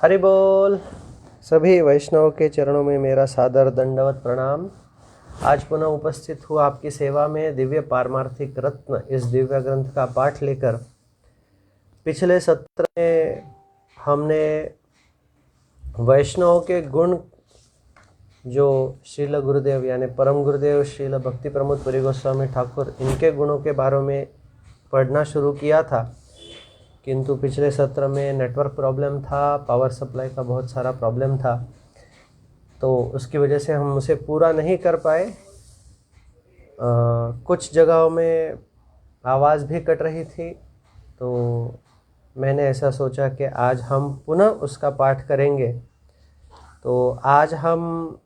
हरि बोल। सभी वैष्णव के चरणों में मेरा सादर दंडवत प्रणाम। आज पुनः उपस्थित हुआ आपकी सेवा में दिव्य पारमार्थिक रत्न इस दिव्य ग्रंथ का पाठ लेकर। पिछले सत्र में हमने वैष्णव के गुण जो श्रील गुरुदेव यानी परम गुरुदेव श्रील भक्ति प्रमोद पुरी गोस्वामी ठाकुर इनके गुणों के बारे में पढ़ना शुरू किया था, किंतु पिछले सत्र में नेटवर्क प्रॉब्लम था, पावर सप्लाई का बहुत सारा प्रॉब्लम था, तो उसकी वजह से हम उसे पूरा नहीं कर पाए। कुछ जगहों में आवाज़ भी कट रही थी, तो मैंने ऐसा सोचा कि आज हम पुनः उसका पाठ करेंगे। तो आज हम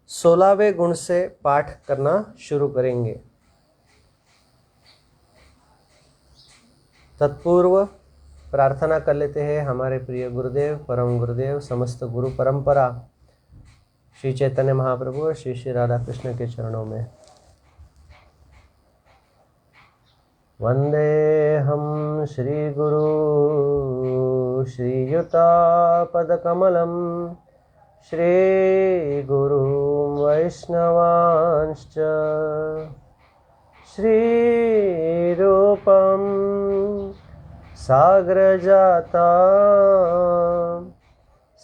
16वें गुण से पाठ करना शुरू करेंगे। तत्पूर्व प्रार्थना कर लेते हैं हमारे प्रिय गुरुदेव परम गुरुदेव समस्त गुरु परंपरा श्री चैतन्य महाप्रभु और श्री श्री राधा कृष्ण के चरणों में। वंदे हम श्री गुरु श्रीयुतापदकमलं श्री गुरु वैष्णवांश्च श्री रूपम साग्रजाता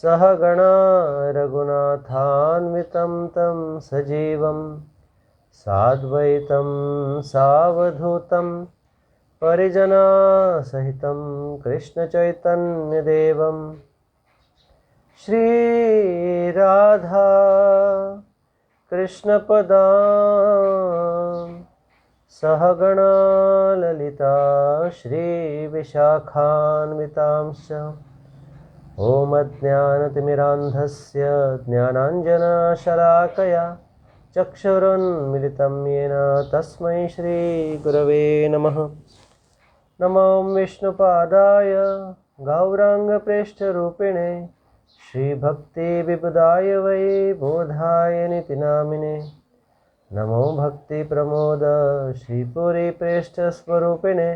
सहगणा रघुनाथान्वितं तं सजीवं साद्वैतं सावधूतं परिजना सहितं कृष्ण चैतन्य देवं श्री राधा कृष्ण पदा सहगणा ललिता श्री विशाखान्वितांश्च ॐ अज्ञानतिमिरान्धस्य ज्ञानाञ्जनशलाकया चक्षुरुन्मिलितं येन तस्मै श्री गुरवे नमः। नमो विष्णुपादाय गौराङ्गप्रेष्ठरूपिणे श्रीभक्तिविबुधाय वै बोधाय नितिनामिने नमो भक्ति प्रमोद श्रीपुरी प्रेष्ठ स्वरूपिणे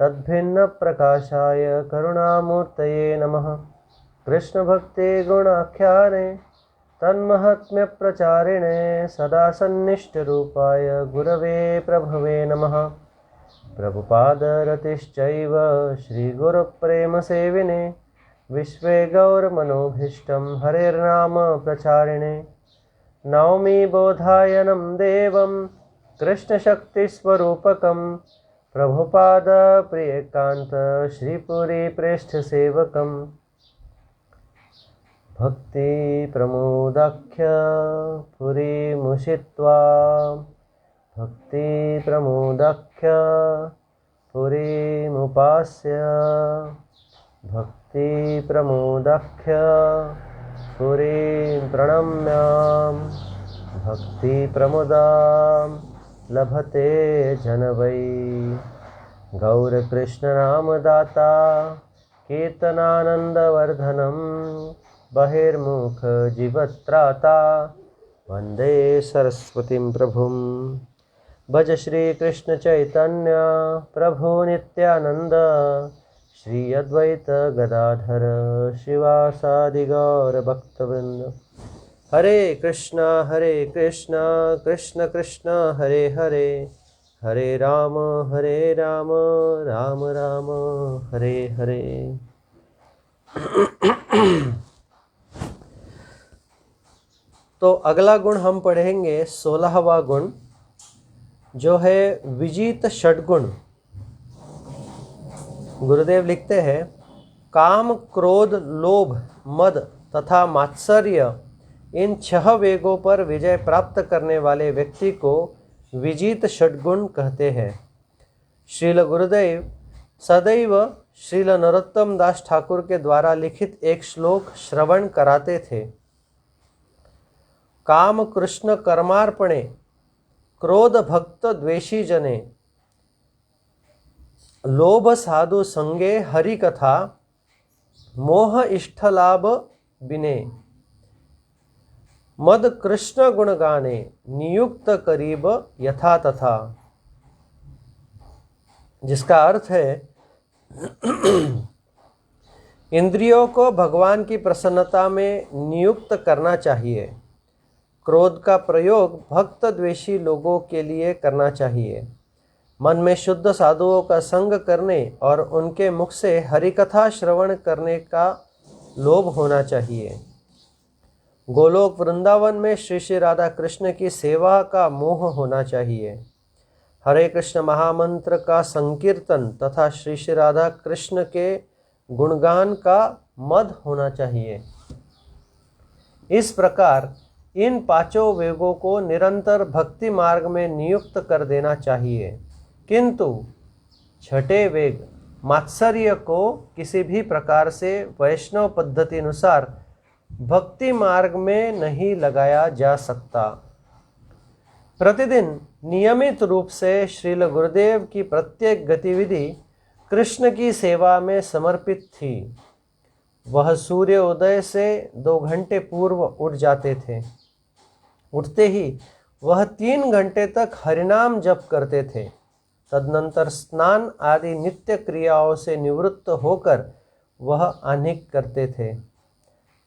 तद्भिन्न प्रकाशाय करुणामूर्तये नमः। कृष्ण भक्ति गुणाख्याने तन्महात्म्य प्रचारिणे सदा सन्निष्ठ रूपाय गुरवे प्रभवे नमः। प्रभुपाद रतिश्चैव श्री गुरु प्रेम सेविने विश्वे गौरमनोभीष्टं हरेर्नाम प्रचारिणे नौमि बोधायनं देवं कृष्णशक्तिस्वरूपकं प्रभुपाद प्रियकान्त श्रीपुरी प्रेष्ठसेवकं भक्ति प्रमोदाख्य पुरीमुषित्वा भक्ति प्रमोदाख्य पुरीमुपास्य भक्ति प्रमोदाख्य पुरीं प्रणम्यां भक्ति प्रमुदां लभते जन वै गौरकृष्ण नाम दाता कीर्तनानंदवर्धनम बहिर्मुख जीवत्राता वंदे सरस्वतीं प्रभुं। भज श्री कृष्ण चैतन्य प्रभु नित्यानंद श्री अद्वैत गदाधर शिवासादि गौर भक्तवृंद। हरे कृष्णा कृष्ण कृष्ण हरे हरे हरे राम राम राम हरे हरे। तो अगला गुण हम पढ़ेंगे 16वां गुण, जो है विजित षड्गुण। गुरुदेव लिखते हैं, काम क्रोध लोभ मद तथा मात्सर्य इन 6 वेगों पर विजय प्राप्त करने वाले व्यक्ति को विजित षड्गुण कहते हैं। श्रील गुरुदेव सदैव श्रील नरोत्तम दास ठाकुर के द्वारा लिखित एक श्लोक श्रवण कराते थे। काम कृष्ण कर्मार्पणे क्रोध भक्त द्वेषी जने लोभ साधु संगे हरि कथा मोह इष्ट लाभ बिने मद कृष्ण गुण गाने नियुक्त करीब यथा तथा। जिसका अर्थ है इंद्रियों को भगवान की प्रसन्नता में नियुक्त करना चाहिए। क्रोध का प्रयोग भक्त द्वेषी लोगों के लिए करना चाहिए। मन में शुद्ध साधुओं का संग करने और उनके मुख से हरिकथा श्रवण करने का लोभ होना चाहिए। गोलोक वृंदावन में श्री श्री राधा कृष्ण की सेवा का मोह होना चाहिए। हरे कृष्ण महामंत्र का संकीर्तन तथा श्री श्री राधा कृष्ण के गुणगान का मद होना चाहिए। इस प्रकार इन पांचों वेगों को निरंतर भक्ति मार्ग में नियुक्त कर देना चाहिए, किंतु छठे वेग मात्सर्य को किसी भी प्रकार से वैष्णव पद्धति अनुसार भक्ति मार्ग में नहीं लगाया जा सकता। प्रतिदिन नियमित रूप से श्रील गुरुदेव की प्रत्येक गतिविधि कृष्ण की सेवा में समर्पित थी। वह सूर्य उदय से 2 घंटे पूर्व उठ जाते थे। उठते ही वह 3 घंटे तक हरिनाम जप करते थे। तदनंतर स्नान आदि नित्य क्रियाओं से निवृत्त होकर वह आह्निक करते थे।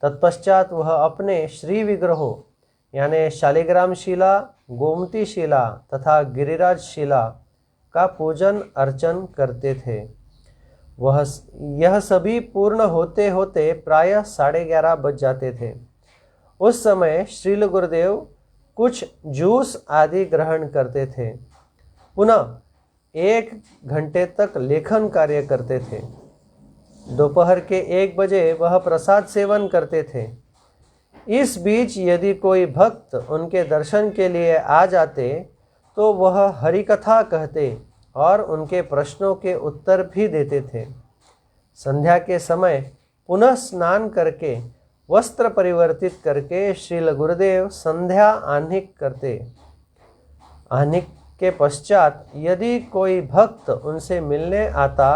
तत्पश्चात वह अपने श्री विग्रहों यानी शालिग्राम शिला, गोमती शिला तथा गिरिराज शिला का पूजन अर्चन करते थे। यह सभी पूर्ण होते होते प्रायः 11:30 बज जाते थे। उस समय श्रील गुरुदेव कुछ जूस आदि ग्रहण करते थे। पुनः 1 घंटे तक लेखन कार्य करते थे। दोपहर के 1 बजे वह प्रसाद सेवन करते थे। इस बीच यदि कोई भक्त उनके दर्शन के लिए आ जाते तो वह हरिकथा कहते और उनके प्रश्नों के उत्तर भी देते थे। संध्या के समय पुनः स्नान करके वस्त्र परिवर्तित करके श्रील गुरुदेव संध्या आह्निक करते। आह्निक के पश्चात यदि कोई भक्त उनसे मिलने आता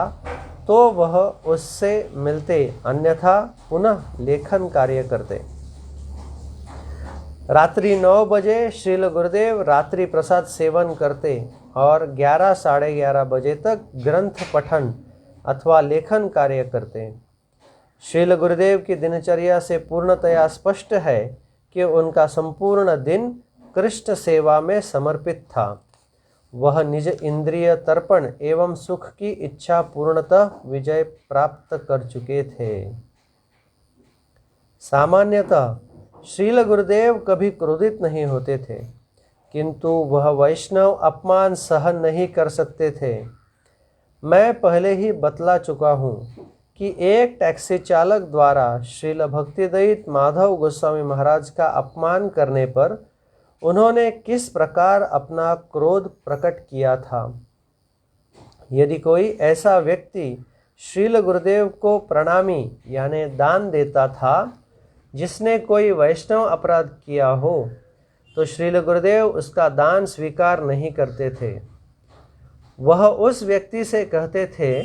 तो वह उससे मिलते, अन्यथा पुनः लेखन कार्य करते। रात्रि 9 बजे श्रील गुरुदेव रात्रि प्रसाद सेवन करते और 11 साढ़े 11 बजे तक ग्रंथ पठन अथवा लेखन कार्य करते। श्रील गुरुदेव की दिनचर्या से पूर्णतया स्पष्ट है कि उनका संपूर्ण दिन कृष्ण सेवा में समर्पित था। वह निज इंद्रिय तर्पण एवं सुख की इच्छा पूर्णतः विजय प्राप्त कर चुके थे। सामान्यतः श्रील गुरुदेव कभी क्रोधित नहीं होते थे, किंतु वह वैष्णव अपमान सहन नहीं कर सकते थे। मैं पहले ही बतला चुका हूँ कि एक टैक्सी चालक द्वारा श्रील भक्तिदयित माधव गोस्वामी महाराज का अपमान करने पर उन्होंने किस प्रकार अपना क्रोध प्रकट किया था। यदि कोई ऐसा व्यक्ति श्रील गुरुदेव को प्रणामी यानी दान देता था जिसने कोई वैष्णव अपराध किया हो, तो श्रील गुरुदेव उसका दान स्वीकार नहीं करते थे। वह उस व्यक्ति से कहते थे,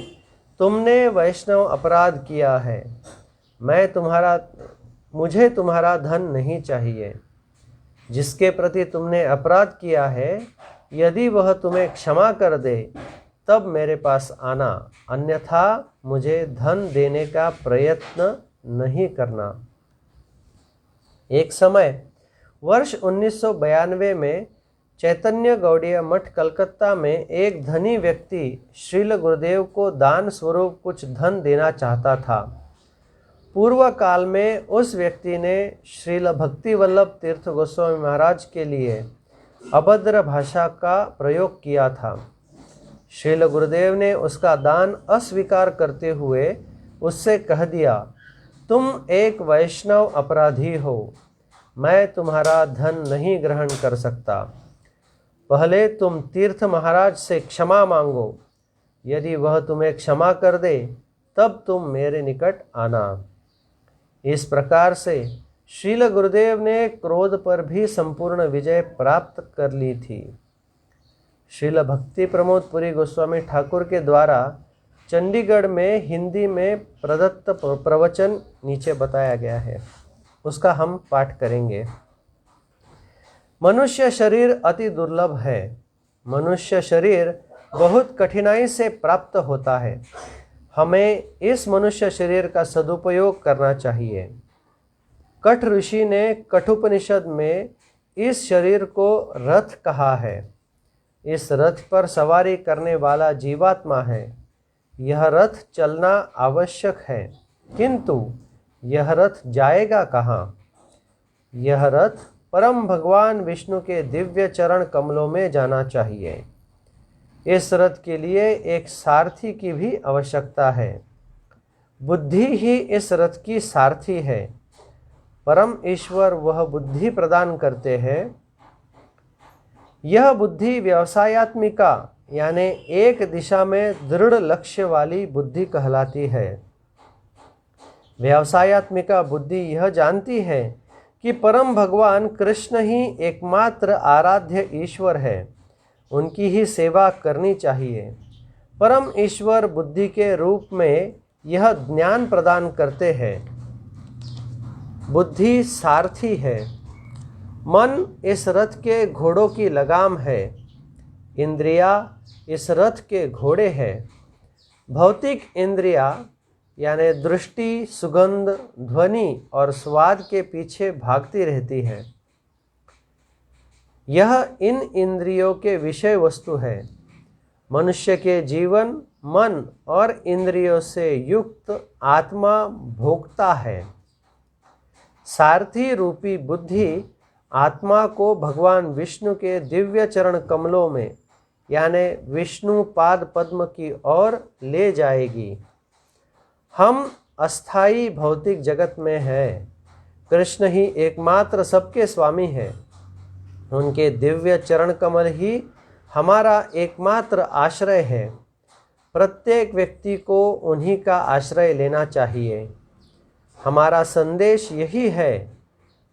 तुमने वैष्णव अपराध किया है, मुझे तुम्हारा धन नहीं चाहिए। जिसके प्रति तुमने अपराध किया है, यदि वह तुम्हें क्षमा कर दे तब मेरे पास आना, अन्यथा मुझे धन देने का प्रयत्न नहीं करना। एक समय वर्ष 1992 में चैतन्य गौड़ीय मठ कलकत्ता में एक धनी व्यक्ति श्रील गुरुदेव को दान स्वरूप कुछ धन देना चाहता था। पूर्व काल में उस व्यक्ति ने श्रील भक्ति वल्लभ तीर्थ गोस्वामी महाराज के लिए अभद्र भाषा का प्रयोग किया था। श्रील गुरुदेव ने उसका दान अस्वीकार करते हुए उससे कह दिया, तुम एक वैष्णव अपराधी हो, मैं तुम्हारा धन नहीं ग्रहण कर सकता। पहले तुम तीर्थ महाराज से क्षमा मांगो, यदि वह तुम्हें क्षमा कर दे तब तुम मेरे निकट आना। इस प्रकार से श्रील गुरुदेव ने क्रोध पर भी संपूर्ण विजय प्राप्त कर ली थी। श्रील भक्ति प्रमोद पुरी गोस्वामी ठाकुर के द्वारा चंडीगढ़ में हिंदी में प्रदत्त प्रवचन नीचे बताया गया है, उसका हम पाठ करेंगे। मनुष्य शरीर अति दुर्लभ है। मनुष्य शरीर बहुत कठिनाई से प्राप्त होता है। हमें इस मनुष्य शरीर का सदुपयोग करना चाहिए। कठ ऋषि ने कठोपनिषद में इस शरीर को रथ कहा है। इस रथ पर सवारी करने वाला जीवात्मा है। यह रथ चलना आवश्यक है, किंतु यह रथ जाएगा कहाँ? यह रथ परम भगवान विष्णु के दिव्य चरण कमलों में जाना चाहिए। इस रथ के लिए एक सारथी की भी आवश्यकता है। बुद्धि ही इस रथ की सारथी है। परम ईश्वर वह बुद्धि प्रदान करते हैं। यह बुद्धि व्यवसायत्मिका यानी एक दिशा में दृढ़ लक्ष्य वाली बुद्धि कहलाती है। व्यवसायत्मिका बुद्धि यह जानती है कि परम भगवान कृष्ण ही एकमात्र आराध्य ईश्वर है, उनकी ही सेवा करनी चाहिए। परम ईश्वर बुद्धि के रूप में यह ज्ञान प्रदान करते हैं। बुद्धि सारथी है। मन इस रथ के घोड़ों की लगाम है। इंद्रिया इस रथ के घोड़े हैं। भौतिक इंद्रिया यानी दृष्टि, सुगंध, ध्वनि और स्वाद के पीछे भागती रहती है। यह इन इंद्रियों के विषय वस्तु है। मनुष्य के जीवन, मन और इंद्रियों से युक्त आत्मा भोक्ता है। सारथी रूपी बुद्धि आत्मा को भगवान विष्णु के दिव्य चरण कमलों में यानी विष्णु पाद पद्म की ओर ले जाएगी। हम अस्थाई भौतिक जगत में हैं। कृष्ण ही एकमात्र सबके स्वामी हैं। उनके दिव्य चरण कमल ही हमारा एकमात्र आश्रय है। प्रत्येक व्यक्ति को उन्हीं का आश्रय लेना चाहिए। हमारा संदेश यही है।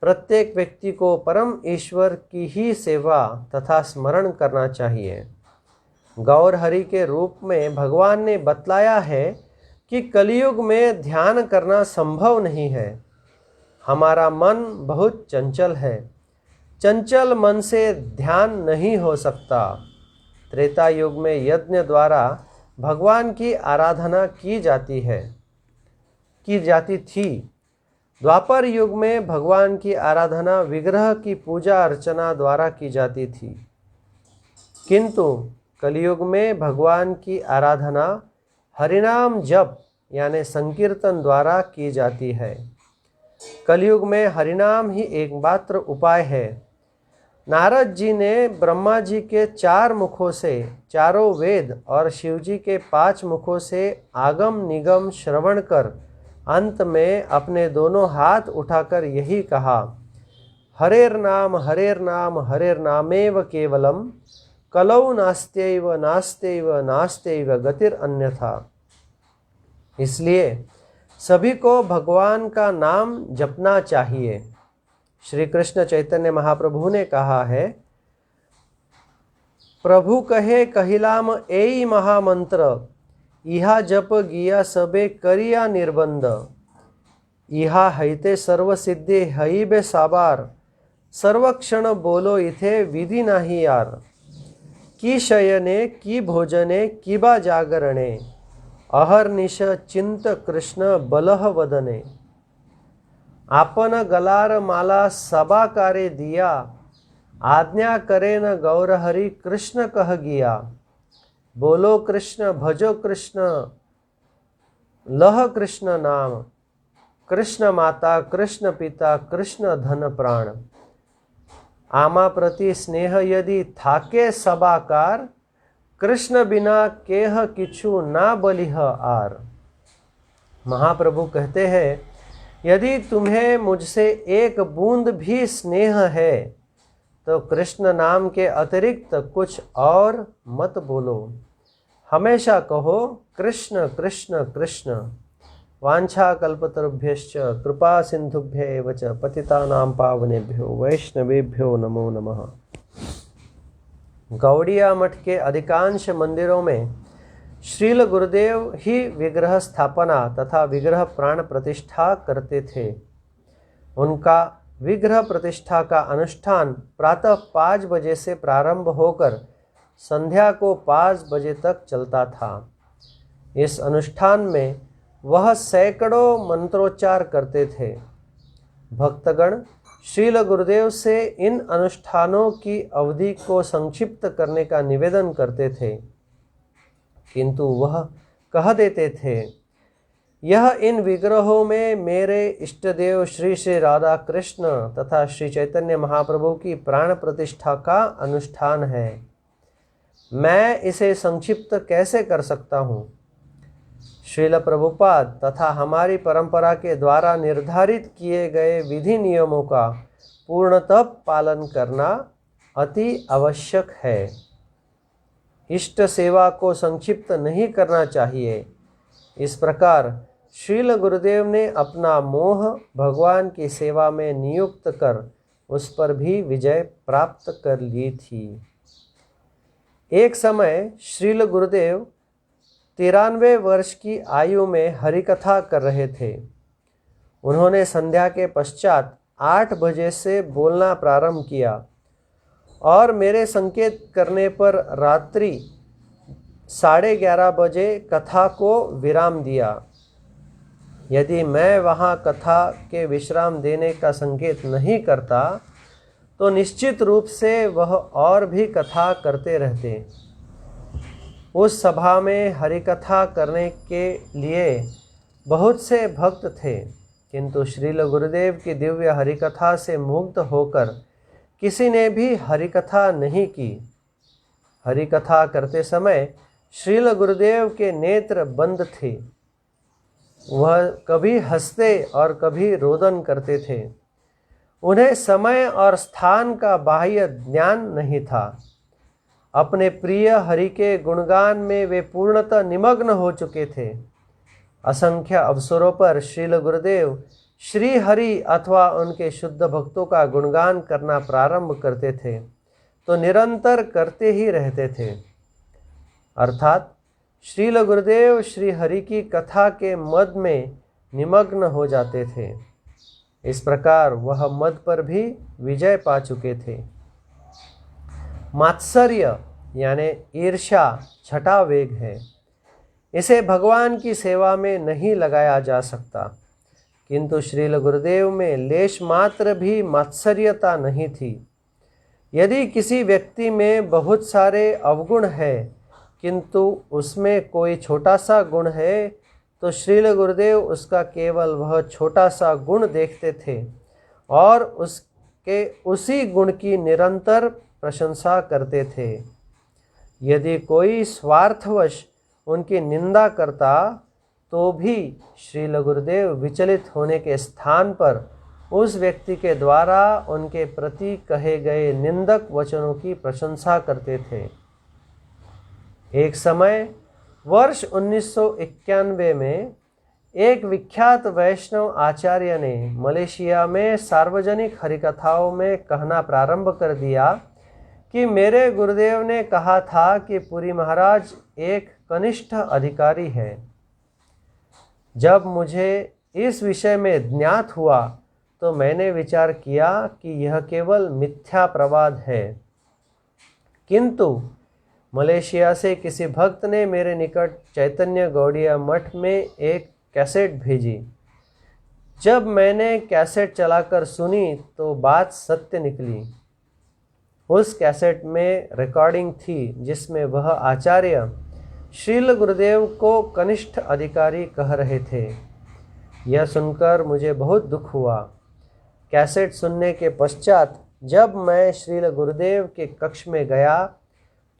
प्रत्येक व्यक्ति को परम ईश्वर की ही सेवा तथा स्मरण करना चाहिए। गौर हरि के रूप में भगवान ने बतलाया है कि कलयुग में ध्यान करना संभव नहीं है। हमारा मन बहुत चंचल है। चंचल मन से ध्यान नहीं हो सकता। त्रेता युग में यज्ञ द्वारा भगवान की आराधना की जाती थी। द्वापर युग में भगवान की आराधना विग्रह की पूजा अर्चना द्वारा की जाती थी, किंतु कलयुग में भगवान की आराधना हरिनाम जप यानी संकीर्तन द्वारा की जाती है। कलयुग में हरिनाम ही एकमात्र उपाय है। नारद जी ने ब्रह्मा जी के 4 मुखों से चारों वेद और शिव जी के 5 मुखों से आगम निगम श्रवण कर अंत में अपने दोनों हाथ उठाकर यही कहा, हरेर नाम हरेर नामेव केवलम कलौ नास्त्यैव नास्त्यैव नास्त्यैव गतिर अन्यथा। इसलिए सभी को भगवान का नाम जपना चाहिए। श्री कृष्ण चैतन्य महाप्रभु ने कहा है, प्रभु कहे कहिलाम एई महामंत्र, इहा जप गिया सबे करिया निर्बंध। इहा हैते सर्व सिद्धे हईबे साबार, सर्वक्षण बोलो इथे विधि नाही यार। की शयने की भोजने की बा जागरणे, अहर्निश चिंत कृष्ण बलह वदने। आपन गलार माला सबाकारे दिया, आज्ञा करे न गौर हरि कृष्ण कह गिया। बोलो कृष्ण भजो कृष्ण लह कृष्ण नाम, कृष्ण माता कृष्ण पिता कृष्ण धन प्राण। आमा प्रति स्नेह यदि थाके सबाकार, कृष्ण बिना केह किछु ना बलिह आर। महाप्रभु कहते हैं, यदि तुम्हें मुझसे एक बूंद भी स्नेह है तो कृष्ण नाम के अतिरिक्त कुछ और मत बोलो। हमेशा कहो कृष्ण कृष्ण कृष्ण। वांछा कल्पतरुभ्यश्च कृपा सिंधुभ्यैव च पतितानां पावनेभ्यो वैष्णवेभ्यो नमो नमः। गौड़िया मठ के अधिकांश मंदिरों में श्रील गुरुदेव ही विग्रह स्थापना तथा विग्रह प्राण प्रतिष्ठा करते थे। उनका विग्रह प्रतिष्ठा का अनुष्ठान प्रातः 5 बजे से प्रारंभ होकर संध्या को 5 बजे तक चलता था। इस अनुष्ठान में वह सैकड़ों मंत्रोच्चार करते थे। भक्तगण श्रील गुरुदेव से इन अनुष्ठानों की अवधि को संक्षिप्त करने का निवेदन करते थे, किंतु वह कह देते थे, यह इन विग्रहों में मेरे इष्टदेव श्री श्री राधा कृष्ण तथा श्री चैतन्य महाप्रभु की प्राण प्रतिष्ठा का अनुष्ठान है। मैं इसे संक्षिप्त कैसे कर सकता हूँ? श्रील प्रभुपाद तथा हमारी परंपरा के द्वारा निर्धारित किए गए विधि नियमों का पूर्णतः पालन करना अति आवश्यक है। इष्ट सेवा को संक्षिप्त नहीं करना चाहिए। इस प्रकार श्रील गुरुदेव ने अपना मोह भगवान की सेवा में नियुक्त कर उस पर भी विजय प्राप्त कर ली थी। एक समय श्रील गुरुदेव 93 वर्ष की आयु में हरिकथा कर रहे थे। उन्होंने संध्या के पश्चात 8 बजे से बोलना प्रारंभ किया और मेरे संकेत करने पर रात्रि 11:30 बजे कथा को विराम दिया। यदि मैं वहाँ कथा के विश्राम देने का संकेत नहीं करता तो निश्चित रूप से वह और भी कथा करते रहते। उस सभा में हरिकथा करने के लिए बहुत से भक्त थे, किंतु श्रील गुरुदेव की दिव्य हरिकथा से मुग्ध होकर किसी ने भी हरिकथा नहीं की। हरिकथा करते समय श्रील गुरुदेव के नेत्र बंद थे। वह कभी हंसते और कभी रोदन करते थे। उन्हें समय और स्थान का बाह्य ज्ञान नहीं था। अपने प्रिय हरि के गुणगान में वे पूर्णतः निमग्न हो चुके थे। असंख्य अवसरों पर श्रील गुरुदेव श्री हरि अथवा उनके शुद्ध भक्तों का गुणगान करना प्रारंभ करते थे तो निरंतर करते ही रहते थे। अर्थात श्रील गुरुदेव श्री हरि की कथा के मद में निमग्न हो जाते थे। इस प्रकार वह मद पर भी विजय पा चुके थे। मात्सर्य यानी ईर्ष्या छठा वेग है। इसे भगवान की सेवा में नहीं लगाया जा सकता, किंतु श्रील गुरुदेव में लेश मात्र भी मात्सर्यता नहीं थी। यदि किसी व्यक्ति में बहुत सारे अवगुण है किंतु उसमें कोई छोटा सा गुण है तो श्रील गुरुदेव उसका केवल वह छोटा सा गुण देखते थे और उसके उसी गुण की निरंतर प्रशंसा करते थे। यदि कोई स्वार्थवश उनकी निंदा करता तो भी श्रील गुरुदेव विचलित होने के स्थान पर उस व्यक्ति के द्वारा उनके प्रति कहे गए निंदक वचनों की प्रशंसा करते थे। एक समय वर्ष 1991 में एक विख्यात वैष्णव आचार्य ने मलेशिया में सार्वजनिक हरिकथाओं में कहना प्रारंभ कर दिया कि मेरे गुरुदेव ने कहा था कि पुरी महाराज एक कनिष्ठ अधिकारी है। जब मुझे इस विषय में ज्ञात हुआ तो मैंने विचार किया कि यह केवल मिथ्या प्रवाद है, किंतु मलेशिया से किसी भक्त ने मेरे निकट चैतन्य गौड़िया मठ में एक कैसेट भेजी। जब मैंने कैसेट चलाकर सुनी तो बात सत्य निकली। उस कैसेट में रिकॉर्डिंग थी जिसमें वह आचार्य श्रील गुरुदेव को कनिष्ठ अधिकारी कह रहे थे। यह सुनकर मुझे बहुत दुख हुआ। कैसेट सुनने के पश्चात जब मैं श्रील गुरुदेव के कक्ष में गया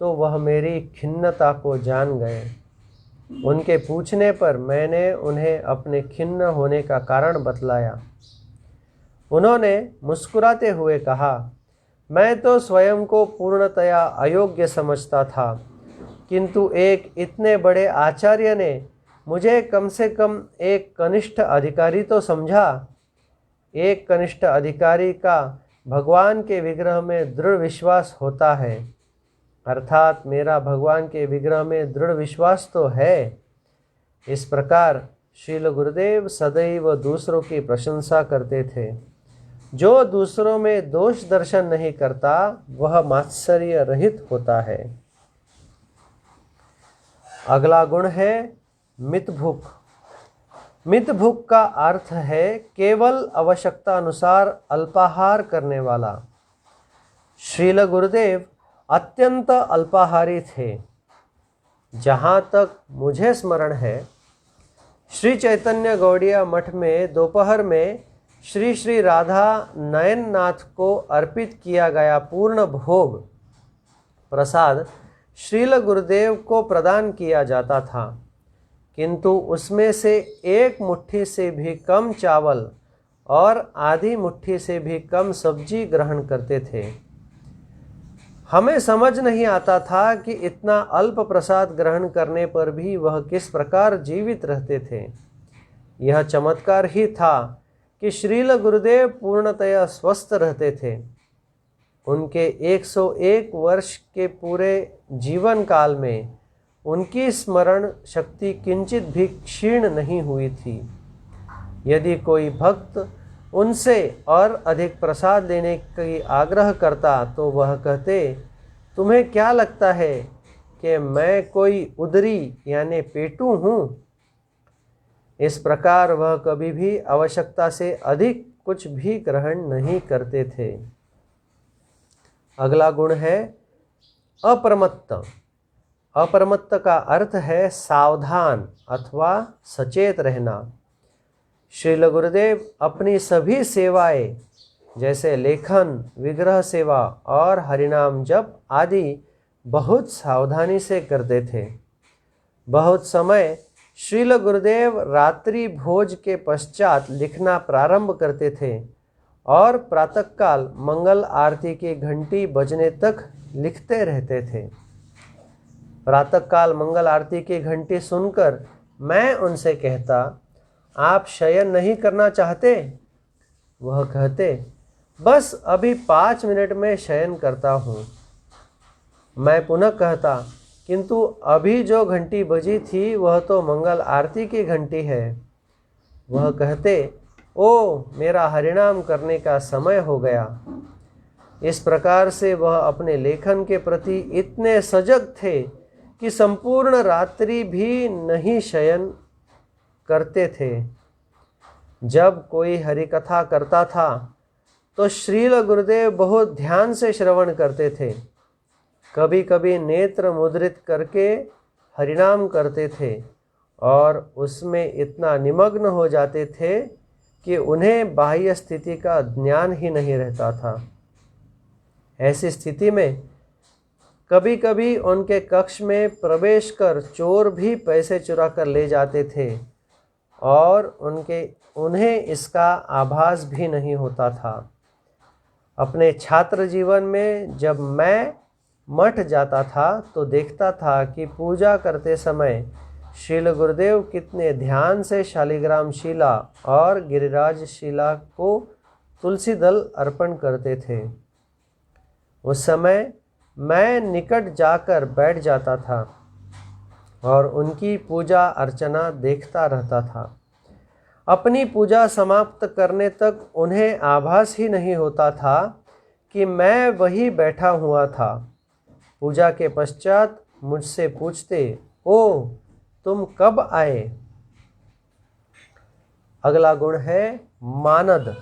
तो वह मेरी खिन्नता को जान गए। उनके पूछने पर मैंने उन्हें अपने खिन्न होने का कारण बतलाया। उन्होंने मुस्कुराते हुए कहा, मैं तो स्वयं को पूर्णतया अयोग्य समझता था, किंतु एक इतने बड़े आचार्य ने मुझे कम से कम एक कनिष्ठ अधिकारी तो समझा। एक कनिष्ठ अधिकारी का भगवान के विग्रह में दृढ़ विश्वास होता है, अर्थात मेरा भगवान के विग्रह में दृढ़ विश्वास तो है। इस प्रकार श्रील गुरुदेव सदैव दूसरों की प्रशंसा करते थे। जो दूसरों में दोष दर्शन नहीं करता वह मात्सर्य रहित होता है। अगला गुण है मितभुक। मितभुक का अर्थ है केवल आवश्यकता अनुसार अल्पाहार करने वाला। श्रील गुरुदेव अत्यंत अल्पाहारी थे। जहाँ तक मुझे स्मरण है, श्री चैतन्य गौड़िया मठ में दोपहर में श्री श्री राधा नयन नाथ को अर्पित किया गया पूर्ण भोग प्रसाद श्रील गुरुदेव को प्रदान किया जाता था, किंतु उसमें से एक मुट्ठी से भी कम चावल और आधी मुट्ठी से भी कम सब्जी ग्रहण करते थे। हमें समझ नहीं आता था कि इतना अल्प प्रसाद ग्रहण करने पर भी वह किस प्रकार जीवित रहते थे। यह चमत्कार ही था कि श्रील गुरुदेव पूर्णतया स्वस्थ रहते थे। उनके 101 वर्ष के पूरे जीवन काल में उनकी स्मरण शक्ति किंचित भी क्षीण नहीं हुई थी। यदि कोई भक्त उनसे और अधिक प्रसाद लेने की आग्रह करता तो वह कहते, तुम्हें क्या लगता है कि मैं कोई उदरी यानी पेटू हूँ? इस प्रकार वह कभी भी आवश्यकता से अधिक कुछ भी ग्रहण नहीं करते थे। अगला गुण है अप्रमत्त। अप्रमत्त का अर्थ है सावधान अथवा सचेत रहना। श्रील गुरुदेव अपनी सभी सेवाएं जैसे लेखन, विग्रह सेवा और हरिनाम जप आदि बहुत सावधानी से करते थे। बहुत समय श्रील गुरुदेव रात्रि भोज के पश्चात लिखना प्रारंभ करते थे और प्रातःकाल मंगल आरती की घंटी बजने तक लिखते रहते थे। प्रातःकाल मंगल आरती की घंटी सुनकर मैं उनसे कहता, आप शयन नहीं करना चाहते? वह कहते, बस अभी 5 मिनट में शयन करता हूँ। मैं पुनः कहता, किंतु अभी जो घंटी बजी थी वह तो मंगल आरती की घंटी है। वह कहते, ओ मेरा हरिनाम करने का समय हो गया। इस प्रकार से वह अपने लेखन के प्रति इतने सजग थे कि संपूर्ण रात्रि भी नहीं शयन करते थे। जब कोई हरिकथा करता था तो श्रील गुरुदेव बहुत ध्यान से श्रवण करते थे। कभी कभी नेत्र मुद्रित करके हरिनाम करते थे और उसमें इतना निमग्न हो जाते थे कि उन्हें बाह्य स्थिति का ज्ञान ही नहीं रहता था। ऐसी स्थिति में कभी कभी उनके कक्ष में प्रवेश कर चोर भी पैसे चुरा कर ले जाते थे और उन्हें इसका आभास भी नहीं होता था। अपने छात्र जीवन में जब मैं मठ जाता था तो देखता था कि पूजा करते समय श्रील गुरुदेव कितने ध्यान से शालिग्राम शिला और गिरिराज शिला को तुलसी दल अर्पण करते थे। उस समय मैं निकट जाकर बैठ जाता था और उनकी पूजा अर्चना देखता रहता था। अपनी पूजा समाप्त करने तक उन्हें आभास ही नहीं होता था कि मैं वही बैठा हुआ था। पूजा के पश्चात मुझसे पूछते, ओ तुम कब आए? अगला गुण है मानद।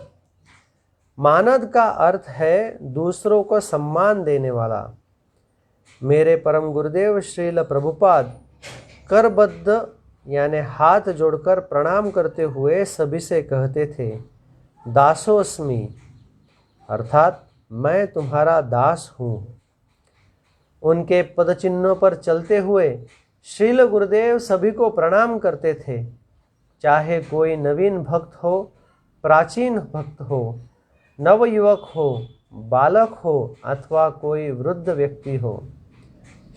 मानद का अर्थ है दूसरों को सम्मान देने वाला। मेरे परम गुरुदेव श्रील प्रभुपाद करबद्ध यानी हाथ जोड़कर प्रणाम करते हुए सभी से कहते थे, दासोस्मि, अर्थात मैं तुम्हारा दास हूँ। उनके पदचिन्हों पर चलते हुए श्रील गुरुदेव सभी को प्रणाम करते थे, चाहे कोई नवीन भक्त हो, प्राचीन भक्त हो, नवयुवक हो, बालक हो अथवा कोई वृद्ध व्यक्ति हो।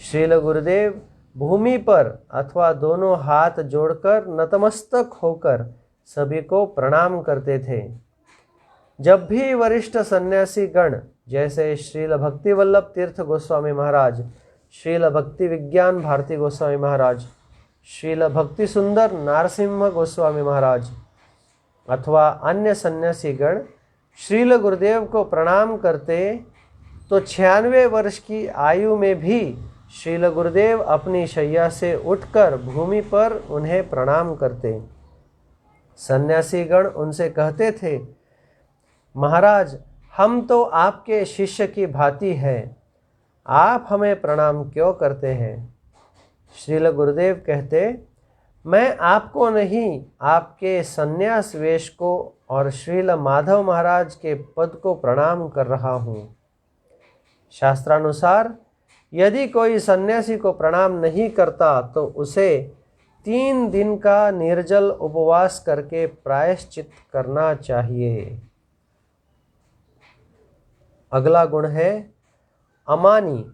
श्रील गुरुदेव भूमि पर अथवा दोनों हाथ जोड़कर नतमस्तक होकर सभी को प्रणाम करते थे। जब भी वरिष्ठ सन्यासी गण जैसे श्रील भक्ति वल्लभ तीर्थ गोस्वामी महाराज, श्रील भक्ति विज्ञान भारती गोस्वामी महाराज, श्रील भक्ति सुंदर नारसिम्हा गोस्वामी महाराज अथवा अन्य सन्यासी गण श्रील गुरुदेव को प्रणाम करते तो 96 वर्ष की आयु में भी श्रील गुरुदेव अपनी शैया से उठकर भूमि पर उन्हें प्रणाम करते। सन्यासीगण उनसे कहते थे, महाराज, हम तो आपके शिष्य की भांति हैं, आप हमें प्रणाम क्यों करते हैं? श्रील गुरुदेव कहते, मैं आपको नहीं, आपके सन्यास वेश को और श्रील माधव महाराज के पद को प्रणाम कर रहा हूँ। शास्त्रानुसार यदि कोई सन्यासी को प्रणाम नहीं करता तो उसे 3 दिन का निर्जल उपवास करके प्रायश्चित करना चाहिए। अगला गुण है अमानी।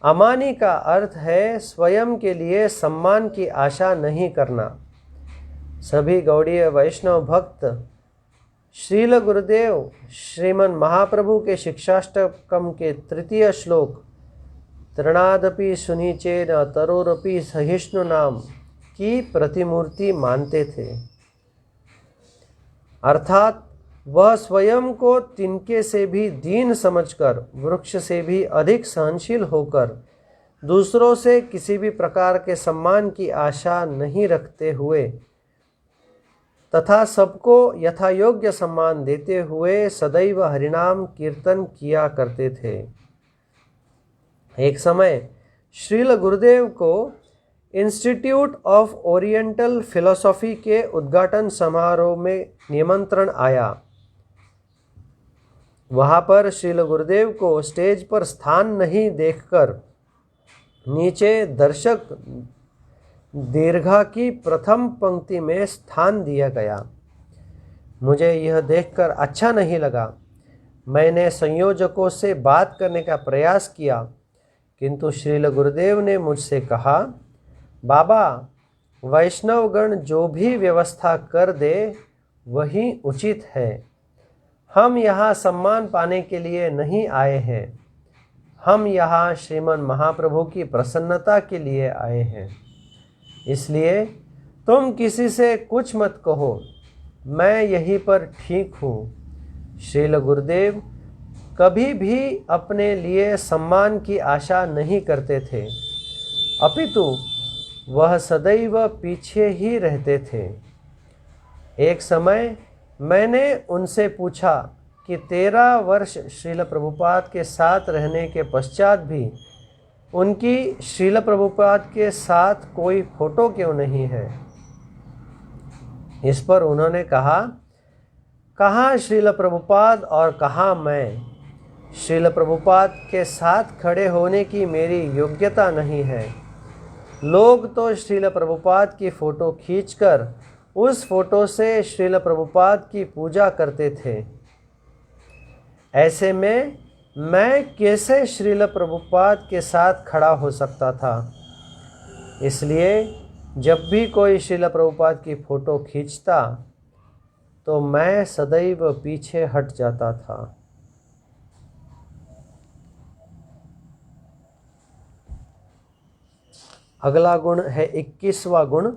अमानी का अर्थ है स्वयं के लिए सम्मान की आशा नहीं करना। सभी गौड़ीय वैष्णव भक्त श्रील गुरुदेव श्रीमन महाप्रभु के शिक्षाष्टकम के 3 श्लोक तृणादपि सुनीचेन तरोरपि सहिष्णु नाम की प्रतिमूर्ति मानते थे। अर्थात वह स्वयं को तिनके से भी दीन समझकर, वृक्ष से भी अधिक सहनशील होकर, दूसरों से किसी भी प्रकार के सम्मान की आशा नहीं रखते हुए तथा सबको यथायोग्य सम्मान देते हुए सदैव हरिनाम कीर्तन किया करते थे। एक समय श्रील गुरुदेव को इंस्टीट्यूट ऑफ ओरिएंटल फिलॉसफी के उद्घाटन समारोह में निमंत्रण आया। वहाँ पर श्रील गुरुदेव को स्टेज पर स्थान नहीं देखकर नीचे दर्शक दीर्घा की प्रथम पंक्ति में स्थान दिया गया। मुझे यह देखकर अच्छा नहीं लगा। मैंने संयोजकों से बात करने का प्रयास किया, किंतु श्रील गुरुदेव ने मुझसे कहा, बाबा, वैष्णवगण जो भी व्यवस्था कर दे वही उचित है। हम यहाँ सम्मान पाने के लिए नहीं आए हैं, हम यहाँ श्रीमन महाप्रभु की प्रसन्नता के लिए आए हैं। इसलिए तुम किसी से कुछ मत कहो, मैं यहीं पर ठीक हूँ। श्रील गुरुदेव कभी भी अपने लिए सम्मान की आशा नहीं करते थे, अपितु वह सदैव पीछे ही रहते थे। एक समय मैंने उनसे पूछा कि 13 वर्ष श्रील प्रभुपाद के साथ रहने के पश्चात भी उनकी श्रील प्रभुपाद के साथ कोई फोटो क्यों नहीं है? इस पर उन्होंने कहा, कहाँ श्रील प्रभुपाद और कहाँ मैं? श्रील प्रभुपाद के साथ खड़े होने की मेरी योग्यता नहीं है। लोग तो श्रील प्रभुपाद की फ़ोटो खींचकर उस फोटो से श्रील प्रभुपाद की पूजा करते थे। ऐसे में मैं कैसे श्रील प्रभुपाद के साथ खड़ा हो सकता था? इसलिए जब भी कोई श्रील प्रभुपाद की फ़ोटो खींचता तो मैं सदैव पीछे हट जाता था। अगला गुण है 21वां गुण,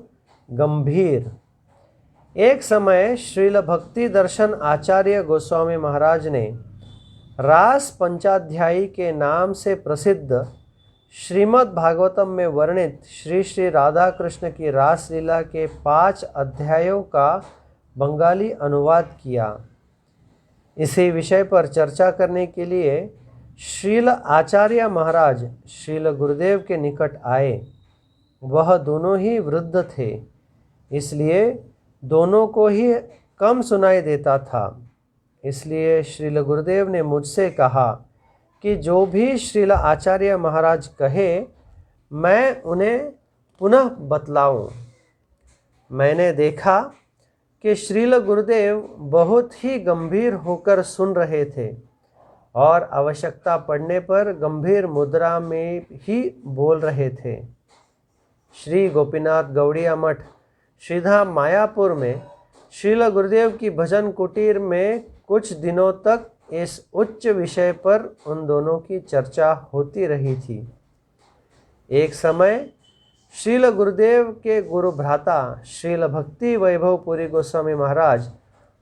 गंभीर। एक समय श्रील भक्ति दर्शन आचार्य गोस्वामी महाराज ने रास पंचाध्यायी के नाम से प्रसिद्ध श्रीमद् भागवतम में वर्णित श्री श्री राधा कृष्ण की रास लीला के 5 अध्यायों का बंगाली अनुवाद किया। इसी विषय पर चर्चा करने के लिए श्रील आचार्य महाराज श्रील गुरुदेव के निकट आए। वह दोनों ही वृद्ध थे, इसलिए दोनों को ही कम सुनाई देता था। इसलिए श्रील गुरुदेव ने मुझसे कहा कि जो भी श्रील आचार्य महाराज कहे मैं उन्हें पुनः बतलाऊं। मैंने देखा कि श्रील गुरुदेव बहुत ही गंभीर होकर सुन रहे थे और आवश्यकता पड़ने पर गंभीर मुद्रा में ही बोल रहे थे। श्री गोपीनाथ गौड़िया मठ श्रीधाम मायापुर में श्रील गुरुदेव की भजन कुटीर में कुछ दिनों तक इस उच्च विषय पर उन दोनों की चर्चा होती रही थी। एक समय श्रील गुरुदेव के गुरु भ्राता श्रील भक्ति वैभव पुरी गोस्वामी महाराज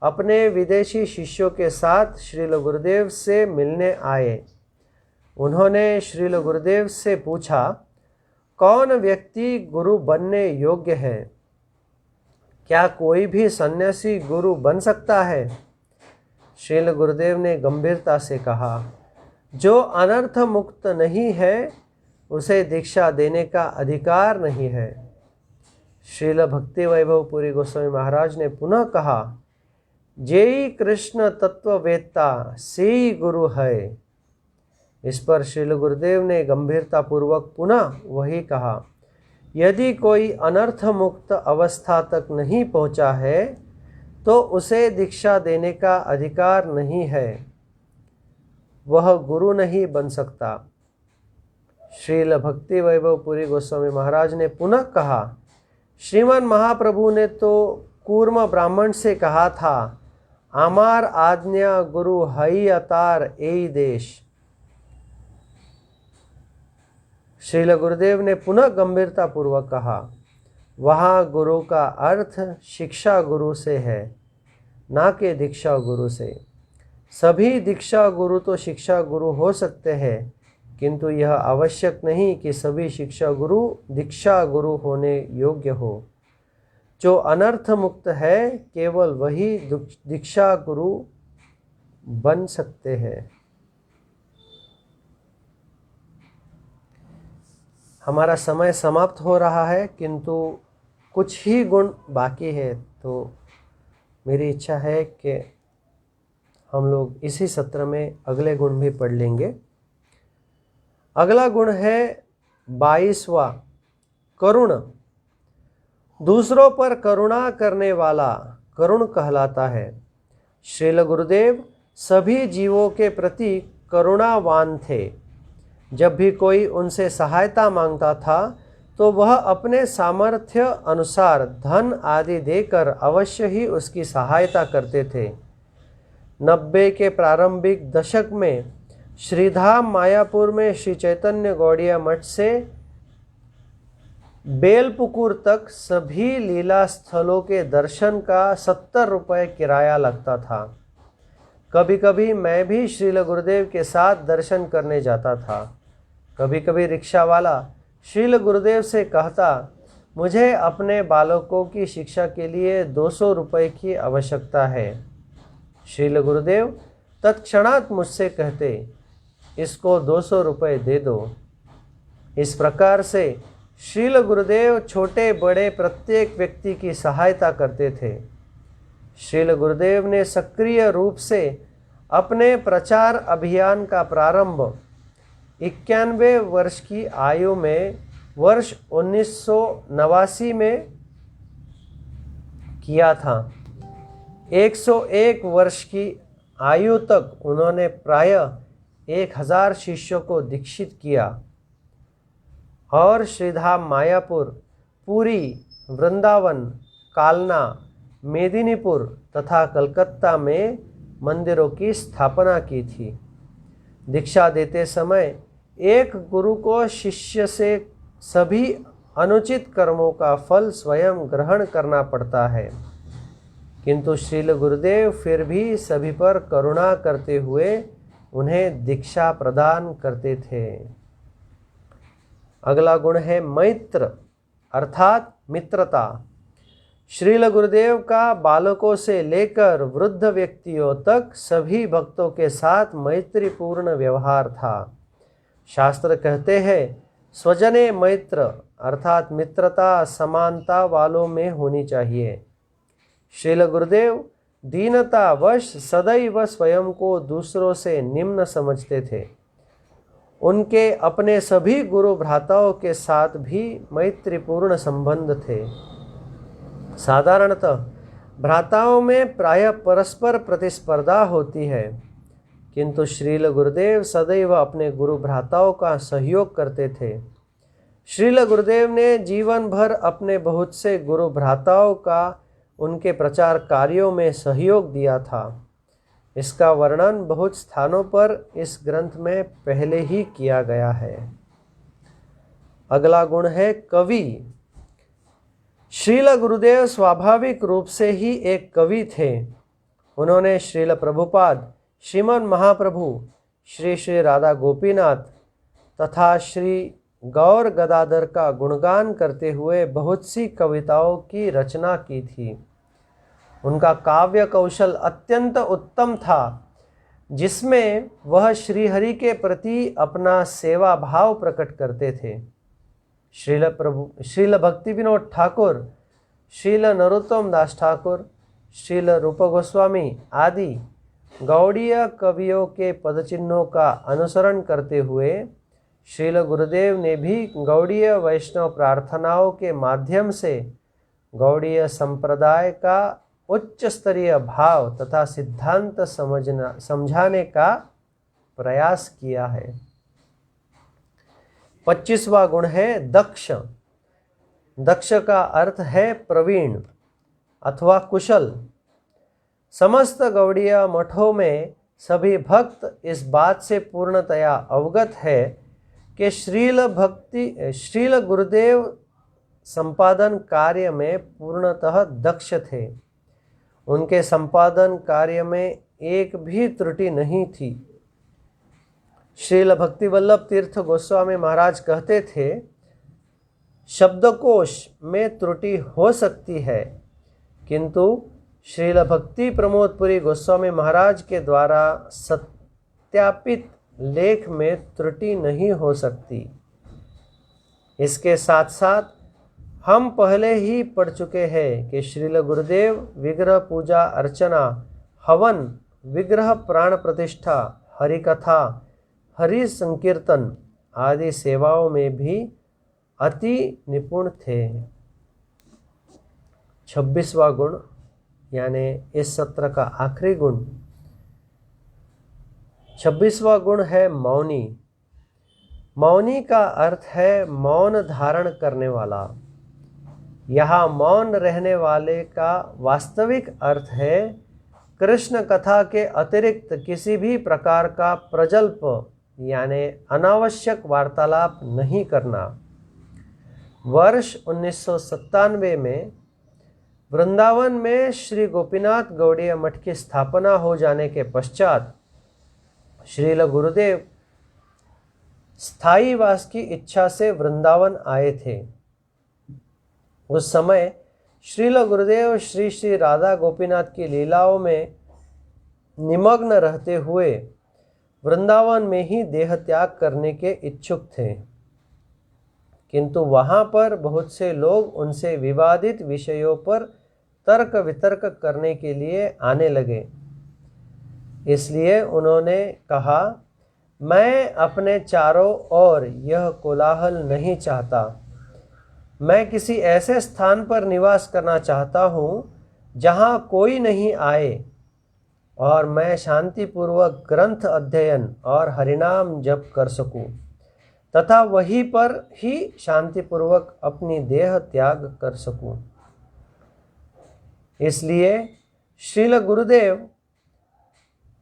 अपने विदेशी शिष्यों के साथ श्रील गुरुदेव से मिलने आए। उन्होंने श्रील गुरुदेव से पूछा, कौन व्यक्ति गुरु बनने योग्य है? क्या कोई भी सन्यासी गुरु बन सकता है? श्रील गुरुदेव ने गंभीरता से कहा, जो अनर्थ मुक्त नहीं है उसे दीक्षा देने का अधिकार नहीं है। श्रील भक्ति वैभव पुरी गोस्वामी महाराज ने पुनः कहा, जेई कृष्ण तत्ववेत्ता से ही गुरु है। इस पर श्रील गुरुदेव ने गंभीरता पूर्वक पुनः वही कहा, यदि कोई अनर्थ मुक्त अवस्था तक नहीं पहुंचा है तो उसे दीक्षा देने का अधिकार नहीं है, वह गुरु नहीं बन सकता। श्रील भक्ति वैभव पुरी गोस्वामी महाराज ने पुनः कहा, श्रीमन महाप्रभु ने तो कूर्म ब्राह्मण से कहा था, आमार आज्ञा गुरु हई अतार एई देश। श्रील गुरुदेव ने पुनः गंभीरता पूर्वक कहा, वहाँ गुरु का अर्थ शिक्षा गुरु से है, ना कि दीक्षा गुरु से। सभी दीक्षा गुरु तो शिक्षा गुरु हो सकते हैं, किंतु यह आवश्यक नहीं कि सभी शिक्षा गुरु दीक्षा गुरु होने योग्य हो। जो अनर्थ मुक्त है केवल वही दीक्षा गुरु बन सकते हैं। हमारा समय समाप्त हो रहा है, किंतु कुछ ही गुण बाकी है, तो मेरी इच्छा है कि हम लोग इसी सत्र में अगले गुण भी पढ़ लेंगे। अगला गुण है 22वां, करुण। दूसरों पर करुणा करने वाला करुण कहलाता है। श्रील गुरुदेव सभी जीवों के प्रति करुणावान थे। जब भी कोई उनसे सहायता मांगता था तो वह अपने सामर्थ्य अनुसार धन आदि देकर अवश्य ही उसकी सहायता करते थे। 90 के प्रारंभिक दशक में श्रीधाम मायापुर में श्री चैतन्य गौड़िया मठ से बेलपुकुर तक सभी लीला स्थलों के दर्शन का 70 रुपये किराया लगता था। कभी कभी मैं भी श्रील गुरुदेव के साथ दर्शन करने जाता था। कभी कभी रिक्शा वाला श्रील गुरुदेव से कहता, मुझे अपने बालकों की शिक्षा के लिए 200 रुपये की आवश्यकता है। श्रील गुरुदेव तत्क्षणात मुझसे कहते, इसको 200 रुपये दे दो। इस प्रकार से श्रील गुरुदेव छोटे बड़े प्रत्येक व्यक्ति की सहायता करते थे। श्रील गुरुदेव ने सक्रिय रूप से अपने प्रचार अभियान का प्रारंभ 91 वर्ष की आयु में वर्ष 1989 में किया था। 101 वर्ष की आयु तक उन्होंने प्रायः 1000 शिष्यों को दीक्षित किया और श्रीधाम मायापुर, पुरी, वृंदावन, कालना, मेदिनीपुर तथा कलकत्ता में मंदिरों की स्थापना की थी। दीक्षा देते समय एक गुरु को शिष्य से सभी अनुचित कर्मों का फल स्वयं ग्रहण करना पड़ता है, किंतु श्रील गुरुदेव फिर भी सभी पर करुणा करते हुए उन्हें दीक्षा प्रदान करते थे। अगला गुण है मैत्र अर्थात मित्रता। श्रील गुरुदेव का बालकों से लेकर वृद्ध व्यक्तियों तक सभी भक्तों के साथ मैत्रीपूर्ण व्यवहार था। शास्त्र कहते हैं, स्वजने मैत्र अर्थात मित्रता समानता वालों में होनी चाहिए। श्रील गुरुदेव दीनता वश सदैव स्वयं को दूसरों से निम्न समझते थे। उनके अपने सभी गुरु भ्राताओं के साथ भी मैत्रीपूर्ण संबंध थे। साधारणतः भ्राताओं में प्रायः परस्पर प्रतिस्पर्धा होती है, किंतु श्रील गुरुदेव सदैव अपने गुरु भ्राताओं का सहयोग करते थे। श्रील गुरुदेव ने जीवन भर अपने बहुत से गुरु भ्राताओं का उनके प्रचार कार्यों में सहयोग दिया था। इसका वर्णन बहुत स्थानों पर इस ग्रंथ में पहले ही किया गया है। अगला गुण है कवि। श्रील गुरुदेव स्वाभाविक रूप से ही एक कवि थे। उन्होंने श्रील प्रभुपाद, श्रीमन महाप्रभु, श्री श्री राधा गोपीनाथ तथा श्री गौर गदाधर का गुणगान करते हुए बहुत सी कविताओं की रचना की थी। उनका काव्य कौशल अत्यंत उत्तम था, जिसमें वह श्रीहरि के प्रति अपना सेवा भाव प्रकट करते थे। श्रील भक्ति विनोद ठाकुर, श्रील नरोत्तम दास ठाकुर, श्रील रूप गोस्वामी आदि गौड़ीय कवियों के पदचिन्हों का अनुसरण करते हुए श्रील गुरुदेव ने भी गौड़ीय वैष्णव प्रार्थनाओं के माध्यम से गौड़ीय संप्रदाय का उच्च स्तरीय भाव तथा सिद्धांत समझाने का प्रयास किया है। 25वां गुण है दक्ष। दक्ष का अर्थ है प्रवीण अथवा कुशल। समस्त गौड़ीय मठों में सभी भक्त इस बात से पूर्णतया अवगत है कि श्रील गुरुदेव संपादन कार्य में पूर्णतः दक्ष थे। उनके संपादन कार्य में एक भी त्रुटि नहीं थी। श्रील भक्ति वल्लभ तीर्थ गोस्वामी महाराज कहते थे, शब्दकोश में त्रुटि हो सकती है, किंतु श्रील भक्ति प्रमोदपुरी गोस्वामी महाराज के द्वारा सत्यापित लेख में त्रुटि नहीं हो सकती। इसके साथ साथ हम पहले ही पढ़ चुके हैं कि श्रील गुरुदेव विग्रह पूजा अर्चना, हवन, विग्रह प्राण प्रतिष्ठा, हरि कथा, हरि संकीर्तन आदि सेवाओं में भी अति निपुण थे। 26वां गुण यानी इस सत्र का आखिरी गुण 26वां गुण है मौनी। मौनी का अर्थ है मौन धारण करने वाला। यहाँ मौन रहने वाले का वास्तविक अर्थ है कृष्ण कथा के अतिरिक्त किसी भी प्रकार का प्रजल्प यानी अनावश्यक वार्तालाप नहीं करना। वर्ष 1997 में वृंदावन में श्री गोपीनाथ गौड़ीय मठ की स्थापना हो जाने के पश्चात श्रील गुरुदेव स्थायी वास की इच्छा से वृंदावन आए थे। उस समय श्रील गुरुदेव श्री श्री राधा गोपीनाथ की लीलाओं में निमग्न रहते हुए वृंदावन में ही देह त्याग करने के इच्छुक थे, किंतु वहाँ पर बहुत से लोग उनसे विवादित विषयों पर तर्क वितर्क करने के लिए आने लगे। इसलिए उन्होंने कहा, मैं अपने चारों ओर यह कोलाहल नहीं चाहता। मैं किसी ऐसे स्थान पर निवास करना चाहता हूँ जहाँ कोई नहीं आए और मैं शांतिपूर्वक ग्रंथ अध्ययन और हरिनाम जप कर सकूँ तथा वहीं पर ही शांतिपूर्वक अपनी देह त्याग कर सकूँ। इसलिए श्रील गुरुदेव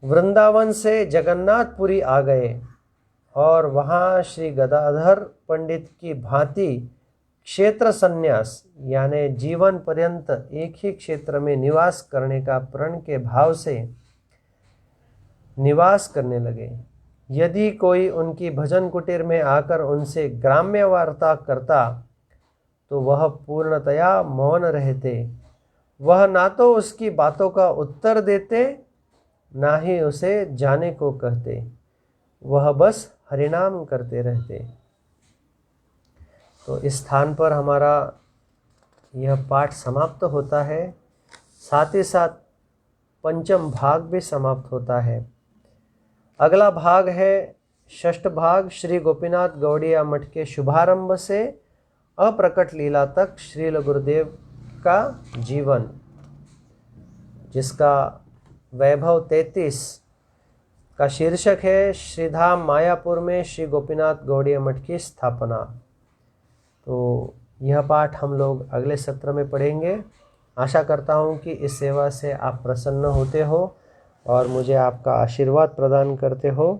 वृंदावन से जगन्नाथपुरी आ गए और वहाँ श्री गदाधर पंडित की भांति क्षेत्र संन्यास यानी जीवन पर्यंत एक ही क्षेत्र में निवास करने का प्रण के भाव से निवास करने लगे। यदि कोई उनकी भजन कुटीर में आकर उनसे ग्राम्य वार्ता करता तो वह पूर्णतया मौन रहते। वह ना तो उसकी बातों का उत्तर देते, ना ही उसे जाने को कहते। वह बस हरिनाम करते रहते। तो इस स्थान पर हमारा यह पाठ समाप्त होता है, साथ ही साथ पंचम भाग भी समाप्त होता है। अगला भाग है षष्ठ भाग, श्री गोपीनाथ गौड़ीय मठ के शुभारंभ से अप्रकट लीला तक श्रील गुरुदेव का जीवन, जिसका वैभव 33 का शीर्षक है श्रीधाम मायापुर में श्री गोपीनाथ गौड़ीय मठ की स्थापना। तो यह पाठ हम लोग अगले सत्र में पढ़ेंगे। आशा करता हूँ कि इस सेवा से आप प्रसन्न होते हो और मुझे आपका आशीर्वाद प्रदान करते हो,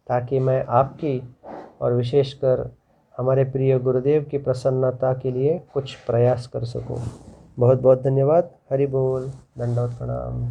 ताकि मैं आपकी और विशेषकर हमारे प्रिय गुरुदेव की प्रसन्नता के लिए कुछ प्रयास कर सकूं। बहुत बहुत धन्यवाद। हरि बोल, दंडवत प्रणाम।